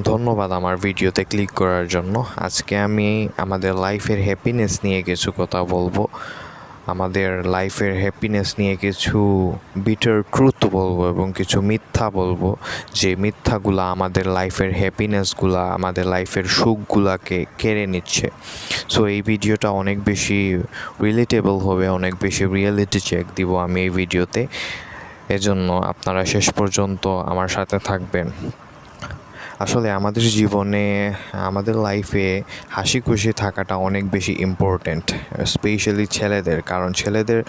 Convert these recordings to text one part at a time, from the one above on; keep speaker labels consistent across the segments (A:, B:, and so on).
A: ধন্যবাদ আমার ভিডিওতে ক্লিক করার জন্য। আজকে আমি আমাদের লাইফের হ্যাপিনেস নিয়ে কিছু কথা বলবো। আমাদের লাইফের হ্যাপিনেস নিয়ে কিছু বিটার ট্রুথ বলবো এবং কিছু মিথ্যা বলবো, যে মিথ্যাগুলা আমাদের লাইফের হ্যাপিনেসগুলা, আমাদের লাইফের সুখগুলাকে কেড়ে নিচ্ছে। সো এই ভিডিওটা অনেক বেশি রিলেটেবল হবে, অনেক বেশি রিয়েলিটি চেক দিব আমি এই ভিডিওতে। এজন্য আপনারা শেষ পর্যন্ত আমার সাথে থাকবেন। আসলে আমাদের জীবনে, আমাদের লাইফে হাসি খুশি থাকাটা অনেক বেশি ইম্পর্ট্যান্ট, স্পেশালি ছেলেদের। কারণ ছেলেদের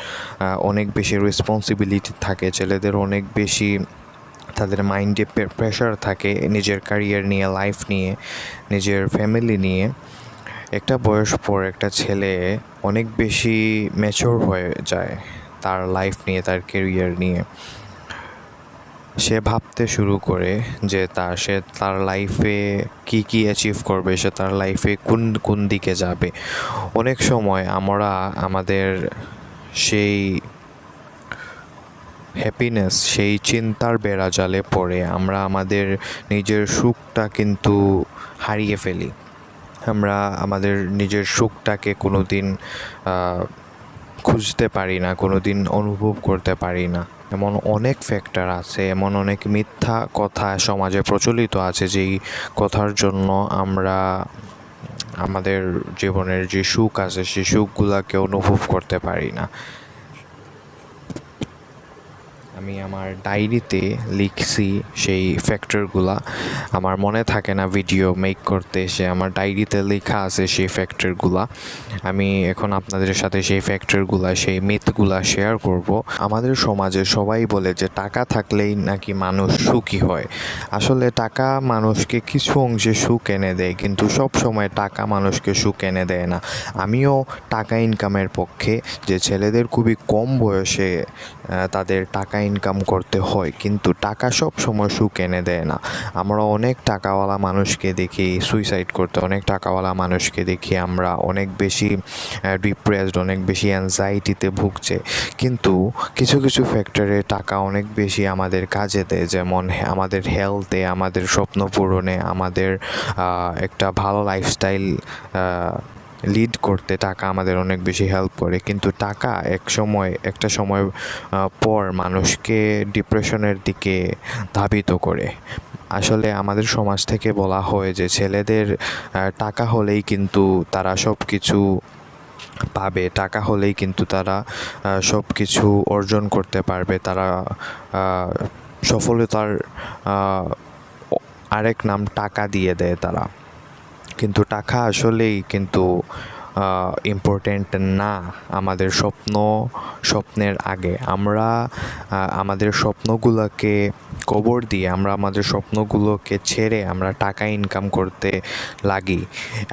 A: অনেক বেশি রেসপন্সিবিলিটি থাকে, ছেলেদের অনেক বেশি তাদের মাইন্ডে প্রেশার থাকে নিজের ক্যারিয়ার নিয়ে, লাইফ নিয়ে, নিজের ফ্যামিলি নিয়ে। একটা বয়স পর একটা ছেলে অনেক বেশি ম্যাচিওর হয়ে যায় তার লাইফ নিয়ে, তার ক্যারিয়ার নিয়ে। সে ভাবতে শুরু করে যে সে তার লাইফে কি অ্যাচিভ করবে, সে তার লাইফে কোন দিকে যাবে। অনেক সময় আমরা আমাদের সেই হ্যাপিনেস, সেই চিন্তার বেড়াজালে পড়ে আমরা আমাদের নিজের সুখটা কিন্তু হারিয়ে ফেলি। আমরা আমাদের নিজের সুখটাকে কোনো দিন খুঁজতে পারি না, কোনো দিন অনুভব করতে পারি না। এমন অনেক ফ্যাক্টর আছে, এমন অনেক মিথ্যা কথা সমাজে প্রচলিত আছে, যেই কথার জন্য আমরা আমাদের জীবনের যে সুখ আছে সেই সুখগুলোকে অনুভব করতে পারি না। আমি আমার ডায়েরিতে লিখছি সেই ফ্যাক্টরগুলা। আমার মনে থাকে না ভিডিও মেক করতে, সে আমার ডায়েরিতে লেখা আছে সেই ফ্যাক্টরগুলা। আমি এখন আপনাদের সাথে সেই ফ্যাক্টরগুলা, সেই মিথগুলা শেয়ার করব। আমাদের সমাজে সবাই বলে যে টাকা থাকলেই নাকি মানুষ সুখী হয়। আসলে টাকা মানুষকে কিছু অংশে সুখ এনে দেয়, কিন্তু সব সময় টাকা মানুষকে সুখ এনে দেয় না। আমিও টাকা ইনকামের পক্ষে, যে ছেলেদের খুবই কম বয়সে তাদের টাকা ইনকাম করতে হয়, কিন্তু টাকা সব সময় সুখ এনে দেয় না। আমরা অনেক টাকাওয়ালা মানুষকে দেখি সুইসাইড করতে, অনেক টাকাওয়ালা মানুষকে দেখি আমরা অনেক বেশি ডিপ্রেসড, অনেক বেশি অ্যাংজাইটিতে ভুগছে। কিন্তু কিছু কিছু ফ্যাক্টরে টাকা অনেক বেশি আমাদের কাজে দেয়, যেমন আমাদের হেলথে, আমাদের স্বপ্ন পূরণে, আমাদের একটা ভালো লাইফস্টাইল লিড করতে টাকা আমাদের অনেক বেশি হেল্প করে। কিন্তু টাকা একটা সময় পর মানুষকে ডিপ্রেশনের দিকে ধাবিত করে। আসলে আমাদের সমাজ থেকে বলা হয় যে ছেলেদের টাকা হলেই কিন্তু তারা সব কিছু পাবে, টাকা হলেই কিন্তু তারা সব কিছু অর্জন করতে পারবে, তারা সফলতার আরেক নাম টাকা দিয়ে দেয় তারা। কিন্তু টাকা আসলেই কিন্তু ইম্পর্ট্যান্ট না আমাদের স্বপ্নের আগে। আমরা আমাদের স্বপ্নগুলোকে কবর দিয়ে, আমরা আমাদের স্বপ্নগুলোকে ছেড়ে আমরা টাকা ইনকাম করতে লাগি।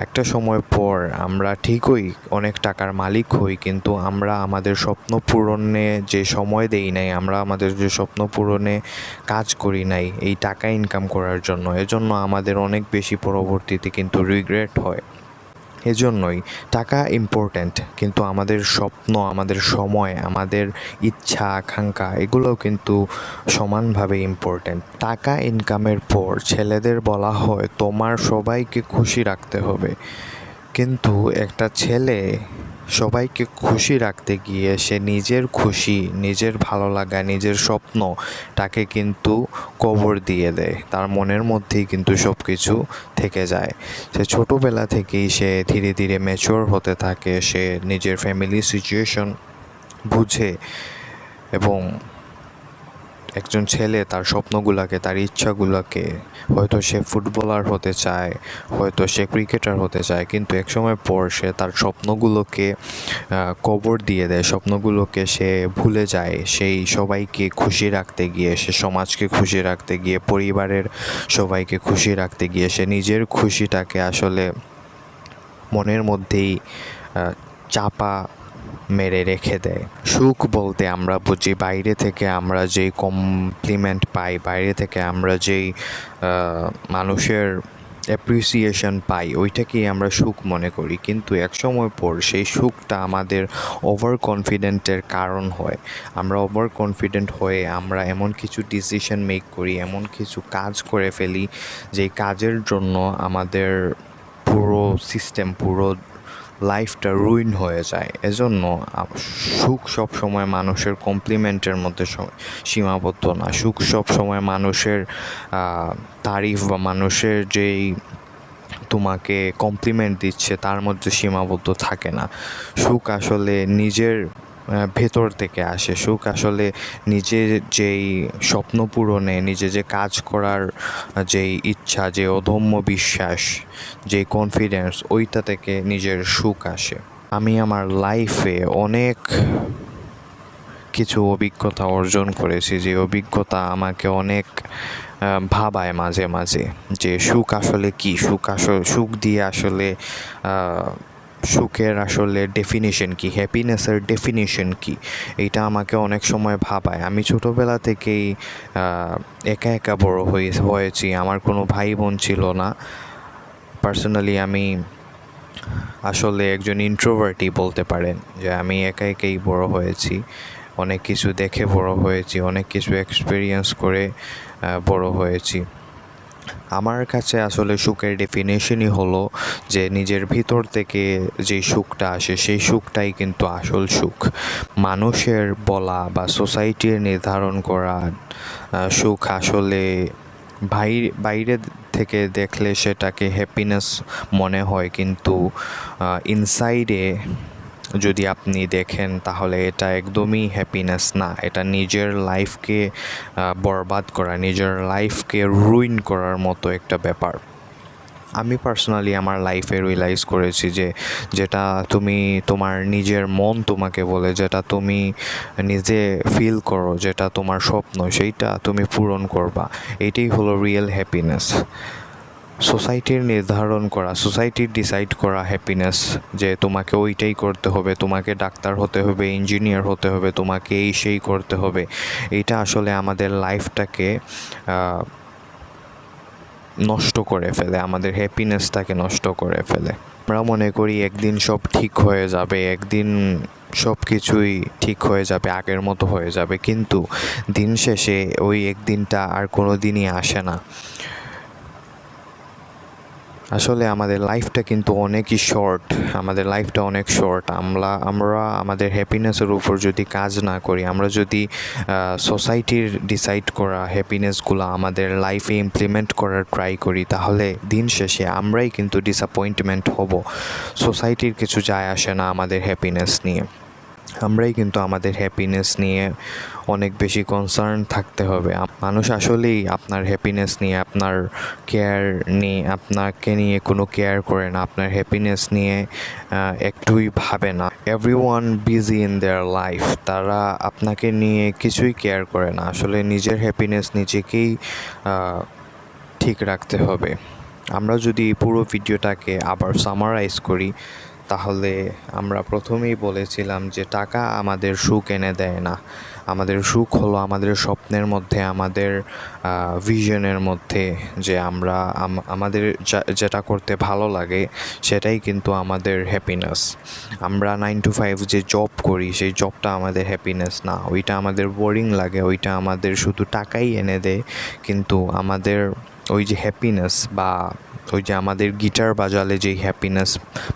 A: একটা সময় পর আমরা ঠিকই অনেক টাকার মালিক হই, কিন্তু আমরা আমাদের স্বপ্ন পূরণে যে সময় দেই নাই, আমরা আমাদের যে স্বপ্ন পূরণে কাজ করি নাই এই টাকা ইনকাম করার জন্য। এজন্য আমাদের অনেক বেশি পরবর্তীতে কিন্তু রিগ্রেট হয়। এজন্যই টাকা ইম্পর্ট্যান্ট, কিন্তু আমাদের স্বপ্ন, আমাদের সময়, আমাদের ইচ্ছা আকাঙ্ক্ষা এগুলোও কিন্তু সমানভাবে ইম্পর্ট্যান্ট। টাকা ইনকামের পর ছেলেদের বলা হয় তোমার সবাইকে খুশি রাখতে হবে, কিন্তু একটা ছেলে সবাইকে খুশি রাখতে গিয়ে সে নিজের খুশি, নিজের ভালো লাগা, নিজের স্বপ্ন তাকে কিন্তু কবর দিয়ে দেয়। তার মনের মধ্যেই কিন্তু সব কিছু থেকে যায়। সে ছোটোবেলা থেকেই সে ধীরে ধীরে ম্যাচিওর হতে থাকে, সে নিজের ফ্যামিলি সিচুয়েশন বুঝে। এবং একজন ছেলে তার স্বপ্নগুলোকে, তার ইচ্ছাগুলোকে, হয়তো সে ফুটবলার হতে চায়, হয়তো সে ক্রিকেটার হতে চায়, কিন্তু এক সময় পর সে তার স্বপ্নগুলোকে কবর দিয়ে দেয়, স্বপ্নগুলোকে সে ভুলে যায়। সেই সবাইকে খুশি রাখতে গিয়ে, সে সমাজকে খুশি রাখতে গিয়ে, পরিবারের সবাইকে খুশি রাখতে গিয়ে সে নিজের খুশিটাকে আসলে মনের মধ্যেই চাপা মেরে রেখে দেয়। সুখ বলতে আমরা বুঝি বাইরে থেকে আমরা যেই কমপ্লিমেন্ট পাই, বাইরে থেকে আমরা যেই মানুষের অ্যাপ্রিসিয়েশন পাই ওইটাকেই আমরা সুখ মনে করি, কিন্তু একসময় পর সেই সুখটা আমাদের ওভার কনফিডেন্টের কারণ হয়। আমরা ওভার কনফিডেন্ট হয়ে আমরা এমন কিছু ডিসিশন মেক করি, এমন কিছু কাজ করে ফেলি যেই কাজের জন্য আমাদের পুরো সিস্টেম, পুরো লাইফটা রুইন হয়ে যায়। এজন্য সুখ সব সময় মানুষের কমপ্লিমেন্টের মধ্যে সীমাবদ্ধ না। সুখ সব সময় মানুষের তারিফ বা মানুষের যেই তোমাকে কমপ্লিমেন্ট দিচ্ছে তার মধ্যে সীমাবদ্ধ থাকে না। সুখ আসলে নিজের ভেতর থেকে আসে। সুখ আসলে নিজের যেই স্বপ্ন পূরণে, নিজে যে কাজ করার যেই ইচ্ছা, যে অদম্য বিশ্বাস, যেই কনফিডেন্স, ওইটা থেকে নিজের সুখ আসে। আমি আমার লাইফে অনেক কিছু অভিজ্ঞতা অর্জন করেছি, যে অভিজ্ঞতা আমাকে অনেক ভাবায় মাঝে মাঝে যে সুখ আসলে কি, সুখ দিয়ে আসলে সুখের আসলে ডেফিনিশন কি, হ্যাপিনেসের ডেফিনিশন কি, এইটা আমাকে অনেক সময় ভাবায়। আমি ছোটোবেলা থেকেই একা একা বড় হয়েছি। আমার কোনো ভাই বোন ছিল না। পার্সোনালি আমি আসলে একজন ইন্ট্রোভার্টই বলতে পারেন, যে আমি একা একাই বড় হয়েছি। অনেক কিছু দেখে বড় হয়েছি, অনেক কিছু এক্সপিরিয়েন্স করে বড় হয়েছি। আমার কাছে আসলে সুখের ডেফিনেশনই হলো যে নিজের ভিতর থেকে যে সুখটা আসে সেই সুখটাই কিন্তু আসল সুখ। মানুষের বলা বা সোসাইটির নির্ধারণ করা সুখ আসলে বাইরে থেকে দেখলে সেটাকে হ্যাপিনেস মনে হয়, কিন্তু ইনসাইডে যদি আপনি দেখেন তাহলে এটা একদমই হ্যাপিনেস না। এটা নিজের লাইফকে বরবাদ করা, নিজের লাইফকে রুইন করার মতো একটা ব্যাপার। আমি পার্সোনালি আমার লাইফে রিয়েলাইজ করেছি যে যেটা তুমি, তোমার নিজের মন তোমাকে বলে, যেটা তুমি নিজে ফিল করো, যেটা তোমার স্বপ্ন, সেইটা তুমি পূরণ করবা, এটাই হলো রিয়েল হ্যাপিনেস। সোসাইটির নির্ধারণ করা, সোসাইটির ডিসাইড করা হ্যাপিনেস, যে তোমাকে ওইটাই করতে হবে, তোমাকে ডাক্তার হতে হবে, ইঞ্জিনিয়ার হতে হবে, তোমাকে এই সেই করতে হবে, এইটা আসলে আমাদের লাইফটাকে নষ্ট করে ফেলে, আমাদের হ্যাপিনেসটাকে নষ্ট করে ফেলে। আমরা মনে করি একদিন সব ঠিক হয়ে যাবে, একদিন সব কিছুই ঠিক হয়ে যাবে, আগের মতো হয়ে যাবে, কিন্তু দিন শেষে ওই একদিনটা আর কোনো দিনই আসে না। আসলে আমাদের লাইফটা কিন্তু অনেকই শর্ট, আমাদের লাইফটা অনেক শর্ট। আমরা আমাদের হ্যাপিনেসের উপর যদি কাজ না করি, আমরা যদি সোসাইটির ডিসাইড করা হ্যাপিনেসগুলো আমাদের লাইফে ইমপ্লিমেন্ট করার ট্রাই করি, তাহলে দিন শেষে আমরাই কিন্তু ডিসঅ্যাপয়েন্টমেন্ট হব। সোসাইটির কিছু যায় আসে না আমাদের হ্যাপিনেস নিয়ে। আমরাই কিন্তু আমাদের হ্যাপিনেস নিয়ে অনেক বেশি কনসার্ন থাকতে হবে। মানুষ আসলেই আপনার হ্যাপিনেস নিয়ে, আপনার কেয়ার নিয়ে, আপনাকে নিয়ে কোনো কেয়ার করে না, আপনার হ্যাপিনেস নিয়ে একটুই ভাবে না। Everyone busy in their life, তারা আপনাকে নিয়ে কিছুই কেয়ার করে না। আসলে নিজের হ্যাপিনেস নিজেকেই ঠিক রাখতে হবে। আমরা যদি পুরো ভিডিওটাকে আবার সামারাইজ করি, তাহলে আমরা প্রথমেই বলেছিলাম যে টাকা আমাদের সুখ এনে দেয় না। আমাদের সুখ হলো আমাদের স্বপ্নের মধ্যে, আমাদের ভিশনের মধ্যে, যে আমরা আমাদের যেটা করতে ভালো লাগে সেটাই কিন্তু আমাদের হ্যাপিনেস। আমরা 9 to 5 যে জব করি সেই জবটা আমাদের হ্যাপিনেস না। ওইটা আমাদের বোরিং লাগে, ওইটা আমাদের শুধু টাকাই এনে দেয়, কিন্তু আমাদের ওই যে হ্যাপিনেস, বা ওই যে আমাদের গিটার বাজালে যেই হ্যাপিনেস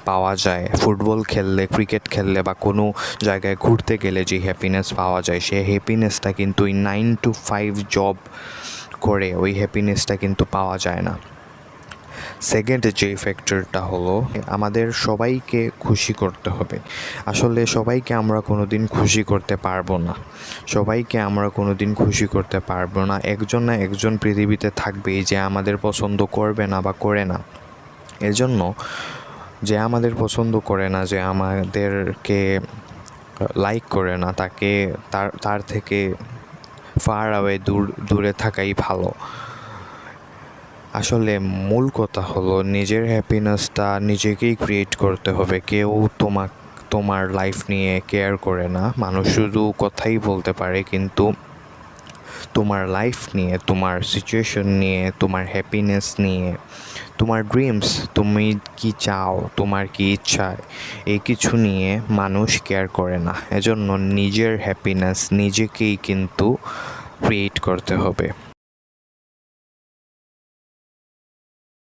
A: পাওয়া যায়, ফুটবল খেললে, ক্রিকেট খেললে, বা কোনো জায়গায় ঘুরতে গেলে যে হ্যাপিনেস পাওয়া যায়, সেই হ্যাপিনেসটা কিন্তু ওই 9 to 5 জব করে ওই হ্যাপিনেসটা কিন্তু পাওয়া যায় না। সেকেন্ড যে ফ্যাক্টরটা হলো, আমাদের সবাইকে খুশি করতে হবে। আসলে সবাইকে আমরা কোনো দিন খুশি করতে পারবো না, সবাইকে আমরা কোনো দিন খুশি করতে পারবো না। একজন না একজন পৃথিবীতে থাকবেই যে আমাদের পছন্দ করবে না বা করে না। এজন্য যে আমাদের পছন্দ করে না, যে আমাদেরকে লাইক করে না, তার থেকে ফার অ্যাওয়ে, দূরে থাকাই ভালো। আসলে মূল কথা হলো নিজের হ্যাপিনেসটা নিজেকেই ক্রিয়েট করতে হবে। কেউ তোমার লাইফ নিয়ে কেয়ার করে না। মানুষ শুধু কথাই বলতে পারে, কিন্তু তোমার লাইফ নিয়ে, তোমার সিচুয়েশন নিয়ে, তোমার হ্যাপিনেস নিয়ে, তোমার ড্রিমস, তুমি কি চাও, তোমার কি ইচ্ছা, এই কিছু নিয়ে মানুষ কেয়ার করে না। এজন্য নিজের হ্যাপিনেস নিজেকেই কিন্তু ক্রিয়েট করতে হবে।